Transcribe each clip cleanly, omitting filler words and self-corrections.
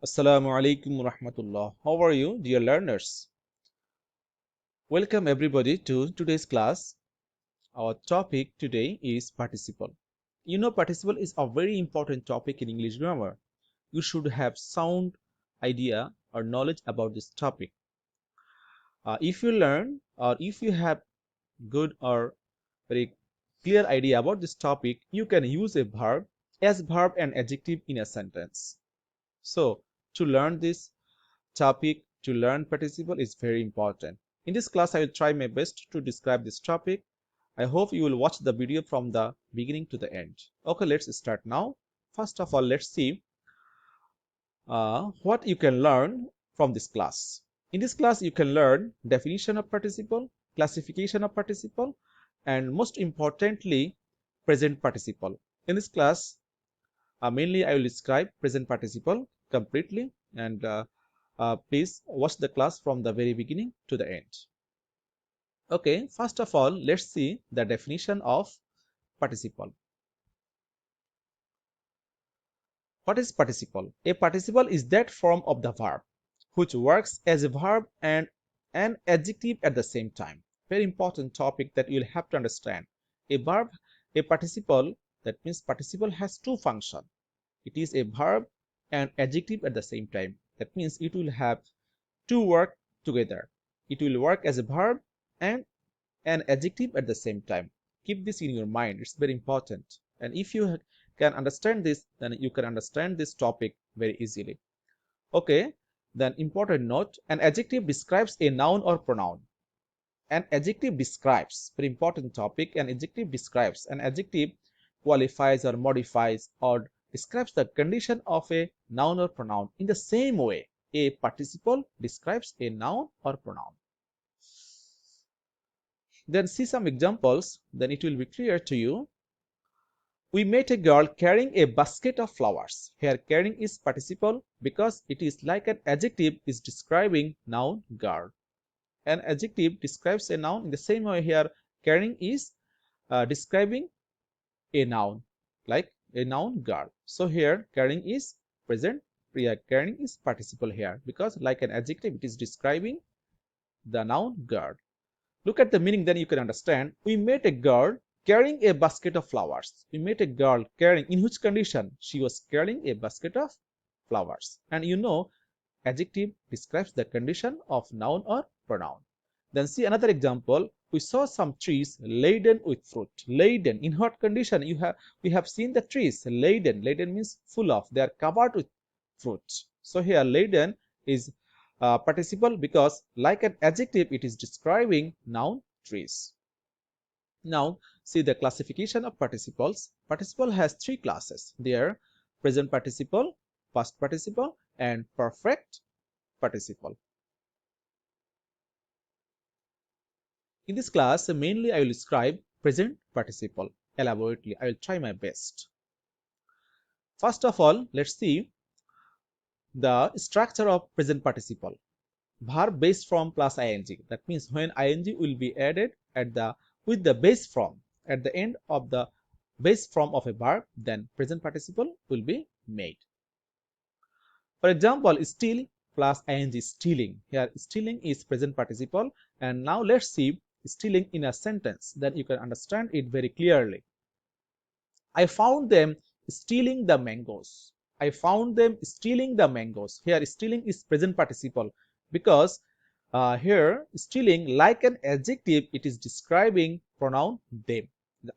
Assalamu alaikum rahmatullah. How are you, dear learners? Welcome everybody to today's class. Our topic today is participle. You know, participle is a very important topic in English grammar. You should have sound idea or knowledge about this topic. If you learn or if you have good or very clear idea about this topic, you can use a verb as verb and adjective in a sentence. So, to learn this topic, to learn participle is very important. In this class, I will try my best to describe this topic. I hope you will watch the video from the beginning to the end. Okay, let's start now. First of all, let's see what you can learn from this class. In this class, you can learn definition of participle, classification of participle, and most importantly, present participle. In this class, mainly I will describe present participle completely, and please watch the class from the very beginning to the end. Okay, first of all, let's see the definition of participle. What is participle? A participle is that form of the verb which works as a verb and an adjective at the same time. Very important topic that you'll have to understand. A verb, a participle, that means participle has two functions. It is a verb and adjective at the same time. That means it will have two work together. It will work as a verb and an adjective at the same time. Keep this in your mind. It's very important. And if you can understand this, then you can understand this topic very easily. Okay, then important note, an adjective describes a noun or pronoun. An adjective describes, very important topic, an adjective describes. An adjective qualifies or modifies or describes the condition of a noun or pronoun. In the same way, a participle describes a noun or pronoun. Then see some examples, then it will be clear to you. We met a girl carrying a basket of flowers. Here carrying is participle because it is like an adjective is describing noun girl. An adjective describes a noun in the same way here carrying is describing a noun like a noun girl. So here carrying is present, carrying is participle here because like an adjective it is describing the noun girl. Look at the meaning, then you can understand. We met a girl carrying a basket of flowers. We met a girl carrying, in which condition? She was carrying a basket of flowers. And you know, adjective describes the condition of noun or pronoun. Then see another example. We saw some trees laden with fruit. Laden, in what condition? We have seen the trees laden. Laden means full of. They are covered with fruit. So here laden is participle because like an adjective it is describing noun trees. Now see the classification of participles. Participle has three classes. They are present participle, past participle and perfect participle. In this class mainly I will describe present participle elaborately. I will try my best. First of all, let's see the structure of present participle. Verb base form plus ing. That means when ing will be added with the base form at the end of the base form of a verb, then present participle will be made. For example, steal plus ing, stealing. Here stealing is present participle, and now let's see stealing in a sentence, then you can understand it very clearly. I found them stealing the mangoes. I found them stealing the mangoes. Here stealing is present participle because here stealing like an adjective it is describing pronoun them.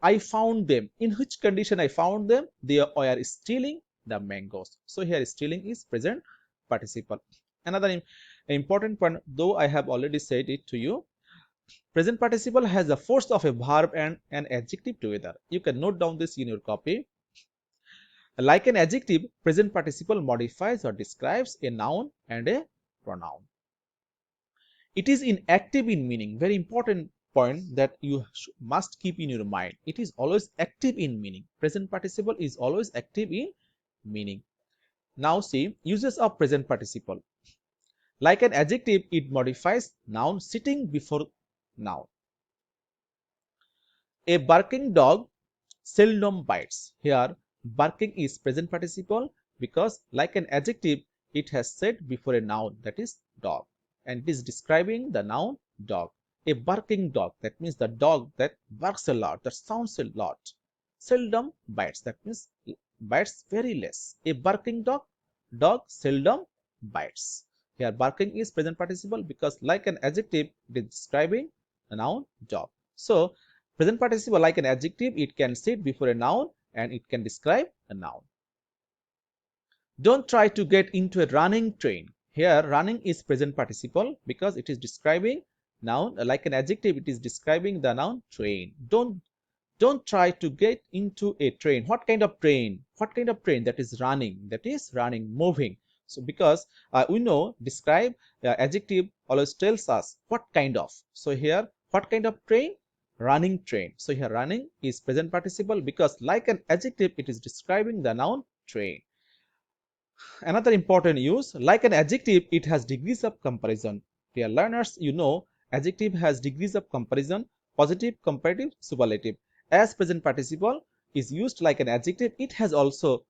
I found them. In which condition I found them? They were stealing the mangoes. So here stealing is present participle. Another important point, though I have already said it to you, present participle has the force of a verb and an adjective together. You can note down this in your copy. Like an adjective, present participle modifies or describes a noun and a pronoun. It is active in meaning. Very important point that you must keep in your mind. It is always active in meaning. Present participle is always active in meaning. Now see uses of present participle. Like an adjective, it modifies noun sitting before noun. A barking dog seldom bites. Here barking is present participle because like an adjective it has said before a noun, that is dog, and it is describing the noun dog. A barking dog, that means the dog that barks a lot, that sounds a lot. Seldom bites, that means bites very less. A barking dog, dog seldom bites. Here barking is present participle because like an adjective it is describing a noun dog. So present participle like an adjective, it can sit before a noun and it can describe a noun. Don't try to get into a running train. Here running is present participle because it is describing noun. Like an adjective, it is describing the noun train. Don't try to get into a train. What kind of train? What kind of train? That is running. That is running, moving. So because we know describe adjective always tells us what kind of. So here what kind of train? Running train. So here running is present participle because like an adjective it is describing the noun train. Another important use, like an adjective it has degrees of comparison. Dear learners, you know adjective has degrees of comparison: positive, comparative, superlative. As present participle is used like an adjective, it has also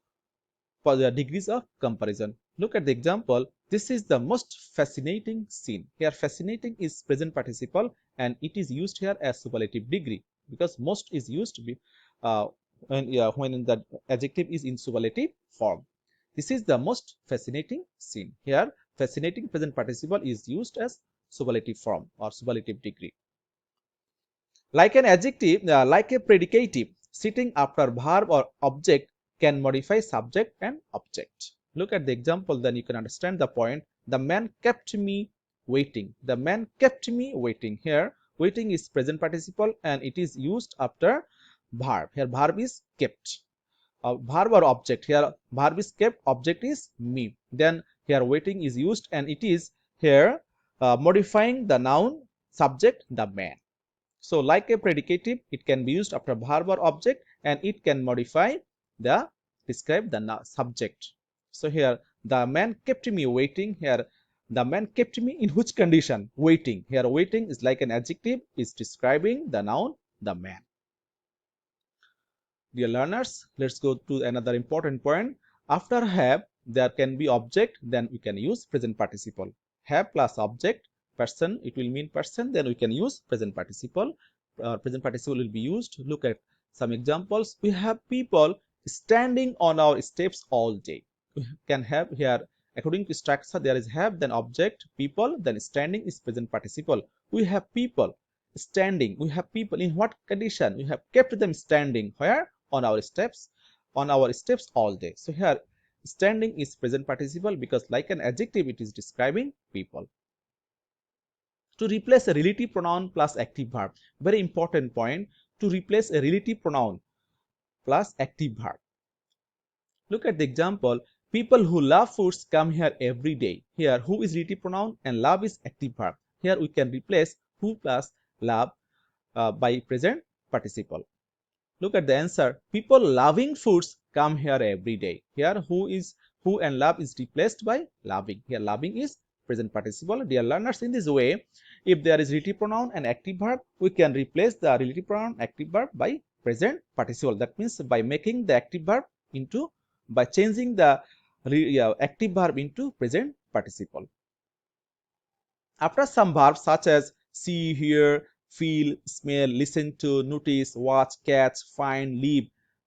for the degrees of comparison. Look at the example. This is the most fascinating scene. Here fascinating is present participle and it is used here as superlative degree because most is used to be when the adjective is in superlative form. This is the most fascinating scene. Here fascinating present participle is used as superlative form or superlative degree. Like an adjective, like a predicative sitting after verb or object can modify subject and object. Look at the example, then you can understand the point. The man kept me waiting. The man kept me waiting. Here waiting is present participle and it is used after verb. Here verb is kept. Verb or object. Here verb is kept, object is me. Then here waiting is used and it is here modifying the noun subject, the man. So like a predicative, it can be used after verb or object and it can modify the describe the subject. So here the man kept me waiting. Here the man kept me in which condition? Waiting. Here waiting is like an adjective, is describing the noun the man. Dear learners, let's go to another important point. After have there can be object, then we can use present participle. Have plus object, person, it will mean person, then we can use present participle. Present participle will be used. Look at some examples. We have people standing on our steps all day. We can have here according to structure there is have, then object, people, then standing is present participle. We have people standing. We have people in what condition? We have kept them standing. Where? On our steps all day. So here standing is present participle because like an adjective it is describing people. To replace a relative pronoun plus active verb, very important point, to replace a relative pronoun plus active verb. Look at the example. People who love foods come here every day. Here who is relative pronoun and love is active verb. Here we can replace who plus love by present participle. Look at the answer. People loving foods come here every day. Here who and love is replaced by loving. Here loving is present participle. Dear learners, in this way, if there is relative pronoun and active verb, we can replace the relative pronoun active verb by present participle. That means by making the active verb into, by changing the active verb into present participle. After some verbs such as see, hear, feel, smell, listen to, notice, watch, catch, find, live,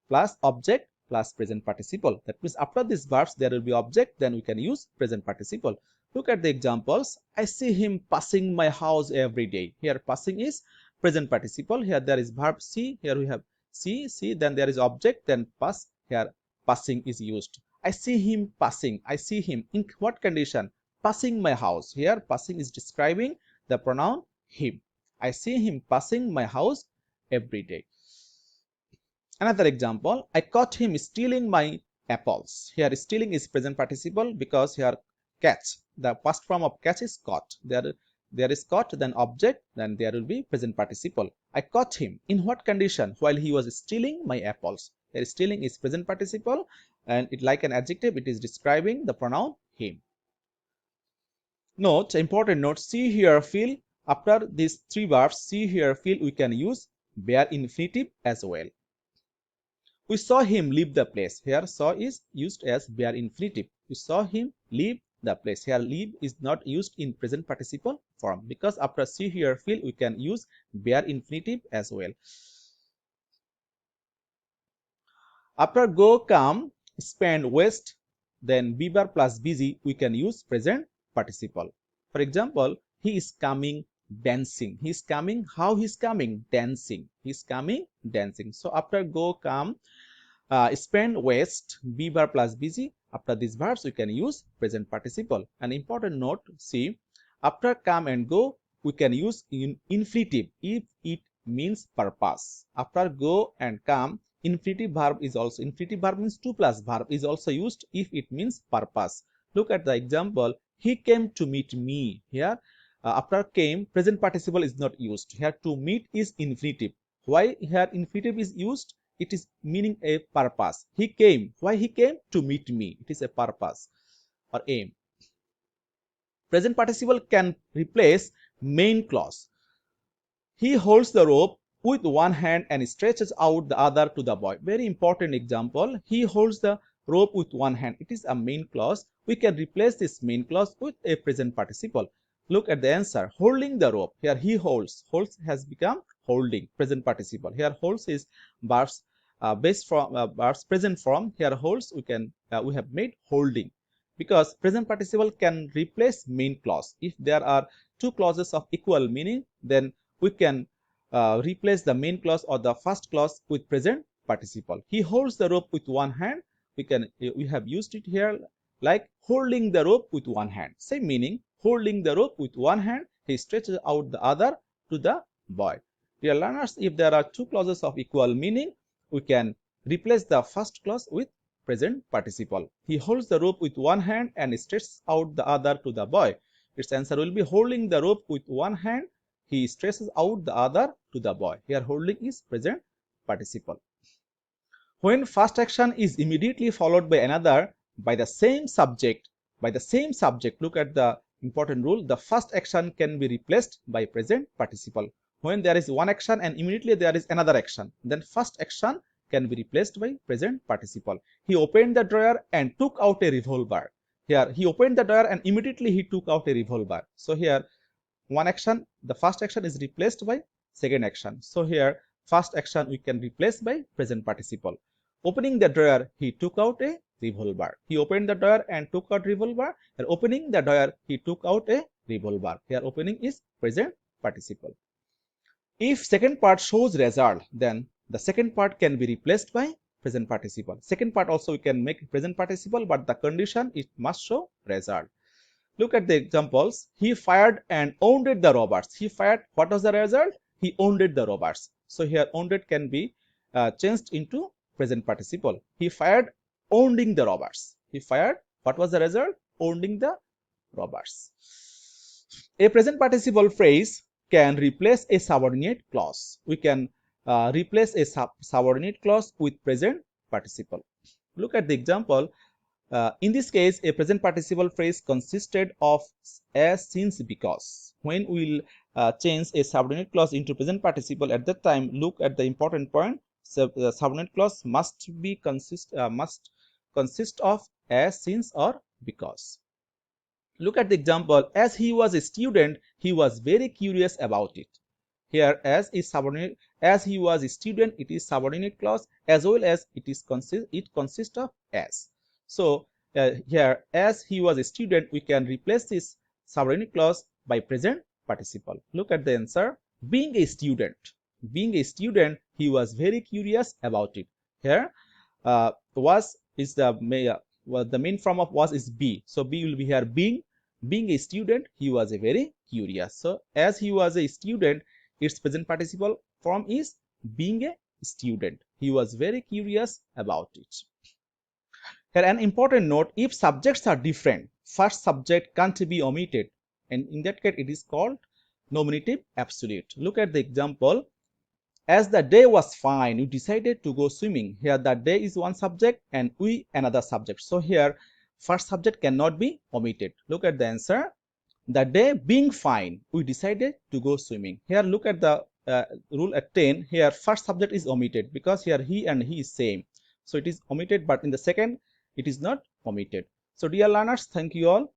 plus object plus present participle. That means after these verbs there will be object, then we can use present participle. Look at the examples. I see him passing my house every day. Here passing is present participle. Here there is verb see. Here we have see, then there is object, then pass. Here passing is used. I see him passing. I see him in what condition? Passing my house. Here passing is describing the pronoun him. I see him passing my house every day. Another example, I caught him stealing my apples. Here stealing is present participle because here catch, the past form of catch is caught. There is caught, then object, then there will be present participle. I caught him in what condition? While he was stealing my apples. Here stealing is present participle and it like an adjective, it is describing the pronoun him. Note, important note, see, hear, feel. After these three verbs, see, hear, feel, we can use bare infinitive as well. We saw him leave the place. Here saw is used as bare infinitive. We saw him leave the place. Here live is not used in present participle form because after see, hear, feel we can use bare infinitive as well. After go, come, spend, waste, then be verb plus busy we can use present participle. For example, he is coming dancing. He is coming. How he is coming? Dancing. He is coming dancing. So after go, come, spend, waste, be verb plus busy. After these verbs we can use present participle. An important note, see, after come and go we can use in infinitive if it means purpose. After go and come, infinitive verb is also, infinitive verb means to plus verb is also used if it means purpose. Look at the example, he came to meet me. Here after came, present participle is not used. Here to meet is infinitive. Why here infinitive is used? It is meaning a purpose. He came. Why he came? To meet me. It is a purpose or aim. Present participle can replace main clause. He holds the rope with one hand and stretches out the other to the boy. Very important example. He holds the rope with one hand. It is a main clause. We can replace this main clause with a present participle. Look at the answer. Holding the rope. Here he holds. Holds has become holding. Present participle. Here holds is verbs based from verbs present form. Here holds we have made holding, because present participle can replace main clause. If there are two clauses of equal meaning, then we can replace the main clause or the first clause with present participle. He holds the rope with one hand. We have used it here like holding the rope with one hand. Same meaning, holding the rope with one hand, he stretches out the other to the boy. Dear learners, if there are two clauses of equal meaning, we can replace the first clause with present participle. He holds the rope with one hand and stretches out the other to the boy. Its answer will be holding the rope with one hand, he stretches out the other to the boy. Here holding is present participle. When first action is immediately followed by another by the same subject, look at the important rule, the first action can be replaced by present participle. When there is one action and immediately there is another action, then first action can be replaced by present participle. He opened the drawer and took out a revolver. Here he opened the drawer and immediately he took out a revolver. So here one action, the first action is replaced by second action. So here first action we can replace by present participle. Opening the drawer, he took out a revolver. He opened the drawer and took out revolver. And opening the drawer, he took out a revolver. Here opening is present participle. If second part shows result, then the second part can be replaced by present participle. Second part also we can make present participle, but the condition it must show result. Look at the examples. He fired and wounded the robbers. He fired. What was the result? He wounded the robbers. So here wounded can be changed into present participle. He fired, wounding the robbers. He fired. What was the result? Wounding the robbers. A present participle phrase can replace a subordinate clause. We can replace a subordinate clause with present participle. Look at the example. In this case, a present participle phrase consisted of as, since, because. When we will change a subordinate clause into present participle, at that time, look at the important point. So the subordinate clause must consist of as, since, or because. Look at the example. As he was a student, he was very curious about it. Here, as is subordinate. As he was a student, it is subordinate clause, as well as it consists of as. So here, as he was a student, we can replace this subordinate clause by present participle. Look at the answer. Being a student, he was very curious about it. Here, was is the main form of was is be. So be will be here being. Being a student, he was a very curious. So as he was a student, its present participle form is being a student. He was very curious about it. Here an important note, if subjects are different, first subject can't be omitted, and in that case it is called nominative absolute. Look at the example. As the day was fine, we decided to go swimming. Here the day is one subject and we another subject. So here first subject cannot be omitted. Look at the answer. The day being fine, we decided to go swimming. Here look at the rule at 10. Here first subject is omitted because here he and he is same. So it is omitted, but in the second it is not omitted. So dear learners, thank you all.